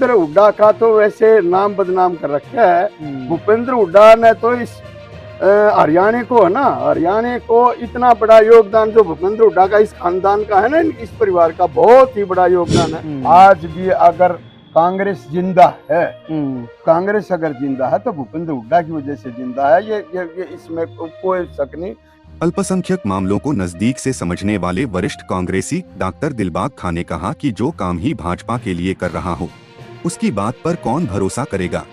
भूपेंद्र हुड्डा का तो वैसे नाम बदनाम कर रखा है। भूपेंद्र हुड्डा ने तो इस हरियाणा को है ना, हरियाणा को इतना बड़ा योगदान जो भूपेंद्र हुड्डा का इस खानदान का है ना, इस परिवार का बहुत ही बड़ा योगदान है। आज भी अगर कांग्रेस जिंदा है, कांग्रेस अगर जिंदा है तो भूपेंद्र हुड्डा की वजह से जिंदा है, ये इसमें कोई शक नहीं। अल्पसंख्यक मामलों को नजदीक से समझने वाले वरिष्ठ कांग्रेसी डॉक्टर दिलबाग खां ने कहा कि जो काम ही भाजपा के लिए कर रहा हो उसकी बात पर कौन भरोसा करेगा।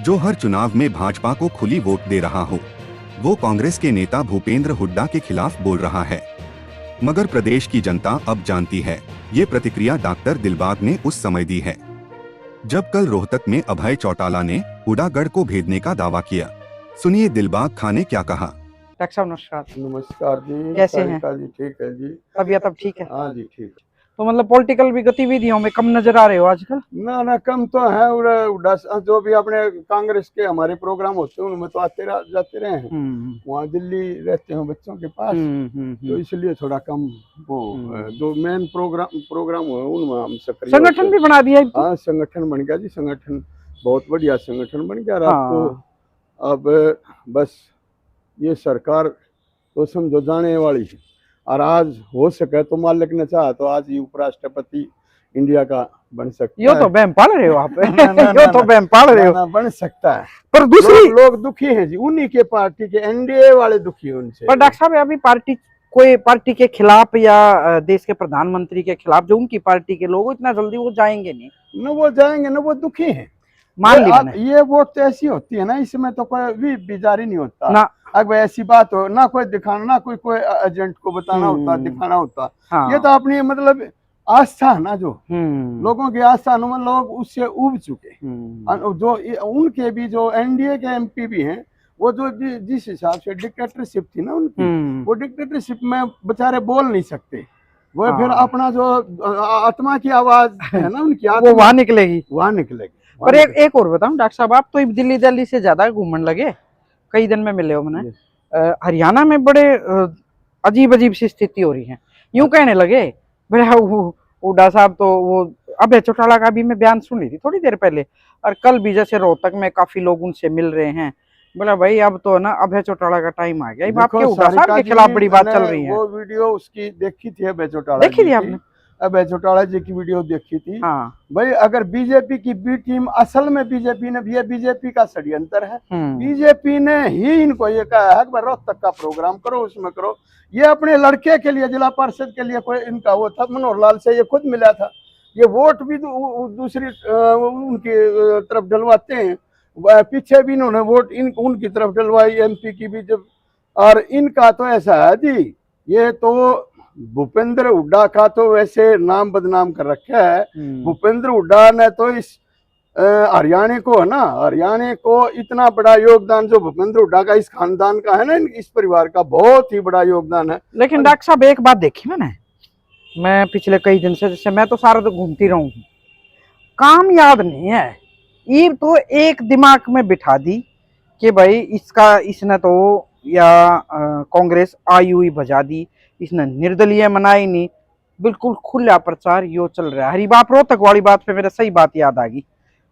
जो हर चुनाव में भाजपा को खुली वोट दे रहा हो वो कांग्रेस के नेता भूपेंद्र हुड्डा के खिलाफ बोल रहा है, मगर प्रदेश की जनता अब जानती है। ये प्रतिक्रिया डॉक्टर दिलबाग ने उस समय दी है जब कल रोहतक में अभय चौटाला ने हुड्डागढ़ को भेजने का दावा किया। सुनिए दिलबाग खां ने क्या कहा। डॉक्टर साहब नमस्कार। नमस्कार जी, कैसे हैं जी? ठीक है जी। तबीयत अब ठीक है? हाँ जी ठीक। तो मतलब पॉलिटिकल भी गतिविधियों में कम नजर आ रहे हो आजकल? ना कम तो है, जो भी अपने कांग्रेस के हमारे प्रोग्राम होते हैं उनमें तो जाते रहे हैं। वहाँ दिल्ली रहते हैं बच्चों के पास, तो इसलिए थोड़ा कम वो जो मेन प्रोग्राम हो उनमें हम सक्रिय। संगठन भी बना दिया? हाँ संगठन बन गया जी, संगठन बहुत बढ़िया संगठन बन गया। आपको अब बस ये सरकार तो समझो जाने वाली है, और आज हो सके तो मालिक ने चाहा तो आज ही उपराष्ट्रपति इंडिया का बन सकता है। यो तो बहम पाल रहे हो आप। यो तो बहम पाल रहे हो। बन सकता है, पर दूसरी लोग दुखी हैं जी, उन्हीं के पार्टी के एनडीए वाले दुखी हैं उनसे। पर डॉक्टर साहब अभी कोई पार्टी के खिलाफ या देश के प्रधानमंत्री के खिलाफ जो उनकी पार्टी के लोग इतना जल्दी वो जाएंगे नहीं। न वो जाएंगे न वो दुखी हैं। मान ली ये वोट तो ऐसी होती है ना, इसमें तो कोई भी बिजारी नहीं होता ना। अगर ऐसी बात हो ना कोई दिखाना, ना कोई एजेंट को बताना होता, दिखाना होता। ये तो अपनी मतलब आस्था है ना, जो लोगों की आस्था, लोग उससे उब चुके। जो उनके भी जो एनडीए के एमपी भी हैं, वो जो जिस हिसाब से डिक्टेटरशिप थी ना उनकी, वो डिक्टेटरशिप में बेचारे बोल नहीं सकते। वो फिर अपना जो आत्मा की आवाज है ना उनकी, वो वहां निकलेगी, वहां निकलेगी। पर एक और बताऊं डॉक्टर साहब, आप तो दिल्ली से ज्यादा घूमने लगे, कई दिन में मिले हो मैंने। हरियाणा में बड़े अजीब सी स्थिति हो रही है, यूं कहने लगे। बड़ा हुड्डा साहब तो वो अभय चौटाला का भी मैं बयान सुन ली थी थोड़ी देर पहले, और कल भी जैसे रोहतक में काफी लोग उनसे मिल रहे हैं। बोला भाई अब तो ना अभय चौटाला का टाइम आ गया। आपके हुड्डा साहब के खिलाफ बड़ी बात चल रही है। वो वीडियो उसकी देखी थी, अभय चौटाला देखी थी आपने? अभय चौटाला जी की वीडियो देखी थी। हाँ भाई अगर बीजेपी की बी टीम, असल में बीजेपी का षड्यंत्र है। बीजेपी ने ही इनको ये कहा है कि रोहतक का प्रोग्राम करो, उसमें करो। ये अपने लड़के के लिए, जिला परिषद के लिए कोई इनका वो था, मनोहर लाल से ये खुद मिला था। ये वोट भी दूसरी उनकी तरफ डलवाते हैं, पीछे भी इन्होंने वोट उनकी तरफ डलवाई, एमपी की भी जब। और इनका तो ऐसा है जी, ये तो भूपेंद्र हुड्डा का तो वैसे नाम बदनाम कर रखा है। भूपेंद्र हुड्डा ने तो इस हरियाणा को है ना, हरियाणा को इतना बड़ा योगदान जो भूपेंद्र हुड्डा का इस खानदान का है ना, इस परिवार का बहुत ही बड़ा योगदान है। लेकिन डॉक्टर साहब एक बात देखी मैं पिछले कई दिन से, जैसे मैं तो सारा तो घूमती रहूं, काम याद नहीं है। ये तो एक दिमाग में बिठा दी कि भाई इसने तो या कांग्रेस आई हुई बजा दी, इसने निर्दलीय मनाई नहीं, बिल्कुल खुला प्रचार यो चल रहा है। हरिबाप रोहतक वाली बात पे मेरे सही बात याद आ गई।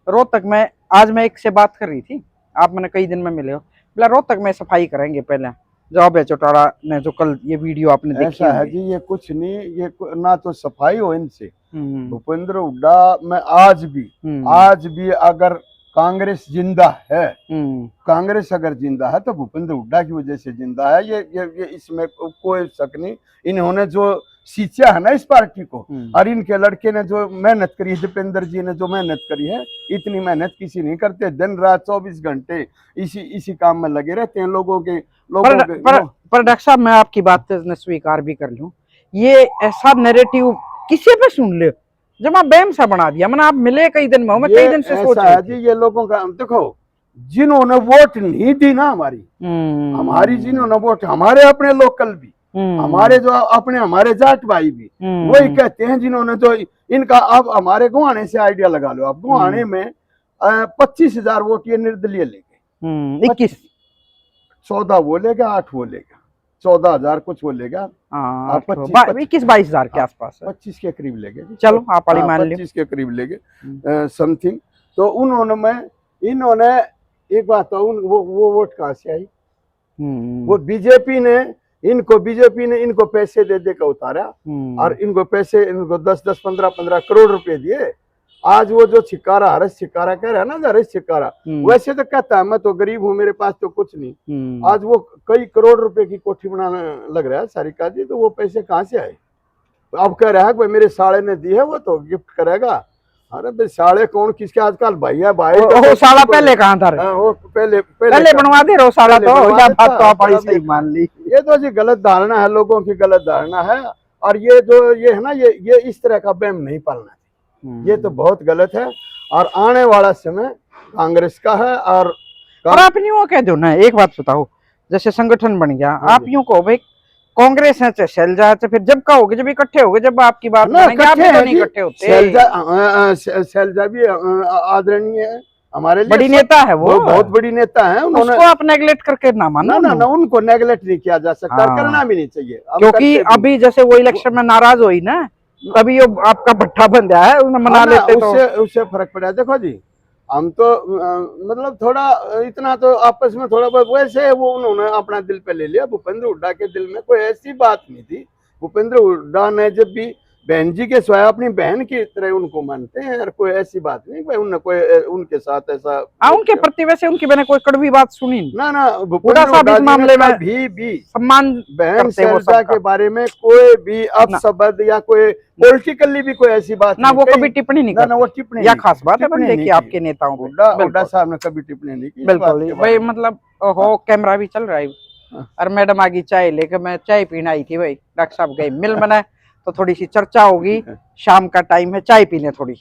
रोहतक में आज मैं एक से बात कर रही थी, आप मैंने कई दिन में मिले हो, बोला रोहतक में सफाई करेंगे पहले। जवाब है चौटाला ने जो कल ये वीडियो आपने देखी है जी, ये कुछ नहीं, ये ना तो सफाई हो इनसे। भूपेंद्र हुड्डा में आज भी अगर कांग्रेस जिंदा है, कांग्रेस अगर जिंदा है तो भूपेंद्र हुड्डा की वजह से जिंदा है। ये इसमें कोई शक नहीं। इन्होंने जो सींचा है ना इस पार्टी को, और इनके लड़के ने जो मेहनत करी, दीपेंद्र जी ने जो मेहनत करी है, इतनी मेहनत किसी नहीं करते। दिन रात 24 घंटे इसी काम में लगे रहते हैं लोगों के। पर डॉक्टर साहब मैं आपकी बात स्वीकार भी कर लूं, ये ऐसा नैरेटिव किसी पे सुन ले जब आप बैम सा बना दिया। मैंने आप मिले कई दिन में, मैं कई दिन से सोच रहा जी, ये लोगों का देखो, जिन्होंने वोट नहीं दी ना हमारी जिन्होंने वोट, हमारे अपने लोकल भी, हमारे जो हमारे जाट भाई भी वही कहते हैं, जिन्होंने जो इनका, अब हमारे गुआने से आइडिया लगा लो, आप गुआने में 25,000 वोट ये निर्दलीय ले गए। 21 14 वो लेगा, 8 वो लेगा, 14,000 कुछ वो लेगा। हाँ, 25 21-22 हजार के आसपास है। 25 के करीब लेंगे। चलो आप वाली मान लो 25 के करीब लेंगे समथिंग। तो इन्होंने एक बात तो वो वोट कहाँ से आई? वो बीजेपी ने इनको पैसे दे के उतारा और इनको 10-10 15-15 करोड़ रुपए दिए। आज वो जो छिकारा, हरीश छिकारा कह रहा है ना, हरीश छिकारा वैसे तो कहता है मैं तो गरीब हूँ, मेरे पास तो कुछ नहीं। आज वो कई करोड़ रुपए की कोठी बनाने लग रहा है सारिका जी। तो वो पैसे कहाँ से आए? अब कह रहा है कि मेरे साले ने दी है, वो तो गिफ्ट करेगा। अरे भाई साले कौन किसके? आजकल भैया भाई वो साला पहले कहाँ था? वो पहले बनवा दे रो साला। तो बनवा बात तो आप बड़ी देता। सही मान ली। ये तो जी गलत धारणा है, लोगों की गलत धारणा है। और ये जो ये है ना, ये इस तरह का वहम नहीं पालना है। ये तो बहुत गलत है। और आने वाला समय कांग्रेस का है। और आप यूं कह दो ना, एक बात बताओ, जैसे संगठन बन गया, आप यूं कहो भाई कांग्रेस है चाहे शैलजा है, तो फिर जब कहोगे, जब इकट्ठे होगे, जब आपकी बात मानेंगे, आप नहीं इकट्ठे होते। शैलजा भी आदरणीय है हमारे लिए, बड़ी नेता है वो बहुत बड़ी नेता है। उन्होंने उसको आप नेगलेक्ट करके ना मानो। ना उनको नेगलेक्ट नहीं किया जा सकता, करना भी नहीं चाहिए। क्योंकि अभी जैसे वो इलेक्शन में नाराज हुई ना, तभी वो आपका भट्ठा बन गया है, उन्हें मना लेते तो उससे फर्क पड़ा। देखो जी, हम तो मतलब थोड़ा इतना तो आपस में थोड़ा बहुत वैसे वो उन्होंने अपना दिल पे ले लिया। भूपेंद्र हुड्डा के दिल में कोई ऐसी बात नहीं थी। भूपेंद्र हुड्डा ने जब भी बहन जी के सिवाय अपनी बहन की तरह उनको मानते हैं, और कोई ऐसी बात नहीं भाई उन्होंने कोई उनके साथ ऐसा उनके प्रति वैसे उनकी मैंने कोई कड़वी बात सुनी ना। हुड्डा साहब इस मामले में भी सम्मान बहन शैलजा के बारे में कोई भी अपशब्द या कोई पॉलिटिकली भी कोई ऐसी बात ना, वो कभी टिप्पणी नहीं करते। वो टिप्पणी या खास बात है बंदे की आपके नेताओं पे। हुड्डा साहब ने कभी टिप्पणी नहीं की। बिल्कुल भाई, मतलब हो कैमरा भी चल रहा है। और मैडम आ गई चाय लेके, मैं चाय पीने आई थी भाई, डॉक्टर साहब गए मिल बना, तो थोड़ी सी चर्चा होगी। शाम का टाइम है, चाय पीने थोड़ी।